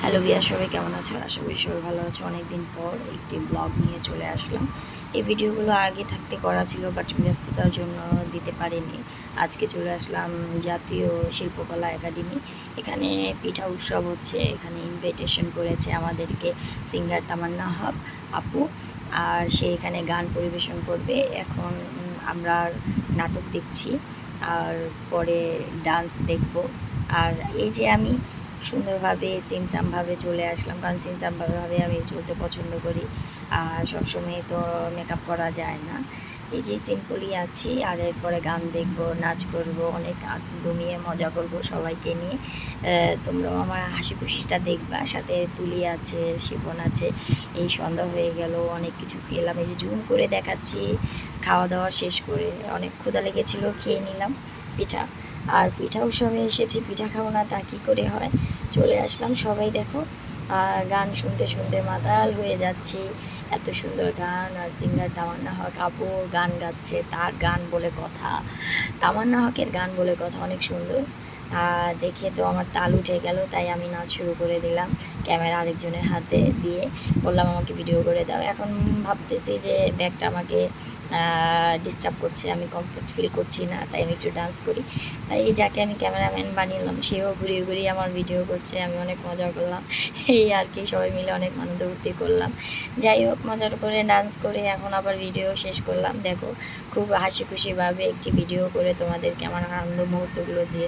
Hello Villa, সবাই কেমন আছো? আশা করি সবাই ভালো আছো। অনেকদিন পর একটি ব্লগ নিয়ে চলে আসলাম। এই ভিডিওগুলো আগে থাকতে করা ছিল, বাট ব্যস্ততার জন্য দিতে পারিনি। আজকে চলে আসলাম জাতীয় শিল্পকলা একাডেমি। এখানে পিঠা উৎসব হচ্ছে। এখানে ইনভাইটেশন করেছে আমাদেরকে সিঙ্গার তামান্না হক আপু, আর সে এখানে গান পরিবেশন করবে। এখন আমরা নাটক দেখছি, আর পরে ডান্স দেখব। আর এই যে আমি সুন্দরভাবে সিমসামভাবে চলে আসলাম, কারণ সিমসামভাবে আমি চলতে পছন্দ করি। আর সবসময় তো মেকআপ করা যায় না। এই যে সিম্পলি আছি, আর এরপরে গান দেখব, নাচ করব, অনেক দমিয়ে মজা করব সবাইকে নিয়ে। তোমরাও আমার হাসি খুশিটা দেখবা। সাথে তুলি আছে, শিবন আছে। এই সন্ধ্যা হয়ে গেল, অনেক কিছু খেলাম। এই যে জুম করে দেখাচ্ছি, খাওয়া দাওয়া শেষ করে অনেক ক্ষুধা লেগেছিল, খেয়ে নিলাম পিঠা। আর পিঠা উৎসবে এসেছি, পিঠা খাবো না তা কী করে হয়। চলে আসলাম, সবাই দেখো গান শুনতে শুনতে মাতাল হয়ে যাচ্ছি। এত সুন্দর গান, আর সিঙ্গার তামান্না হক আপু গান গাচ্ছে। তার গান বলে কথা, তামান্না হকের গান বলে কথা অনেক সুন্দর। দেখে তো আমার তাল উঠে গেল, তাই আমি নাচ শুরু করে দিলাম। ক্যামেরা আরেকজনের হাতে দিয়ে বললাম আমাকে ভিডিও করে দাও। এখন ভাবতেছি যে ব্যাগটা আমাকে ডিস্টার্ব করছে, আমি কমফোর্ট ফিল করছি না, তাই আমি একটু ডান্স করি। তাই যাকে আমি ক্যামেরাম্যান বানিয়েলাম, সেও ঘুরিয়ে ঘুরিয়ে আমার ভিডিও করছে। আমি অনেক মজা করলাম, এই আর কি। সবাই মিলে অনেক আনন্দ ফুর্তি করলাম। যাই হোক, মজা করে ডান্স করে এখন আবার ভিডিও শেষ করলাম। দেখো, খুব হাসি খুশিভাবে একটি ভিডিও করে তোমাদেরকে আমার আনন্দ মুহূর্তগুলো দিয়ে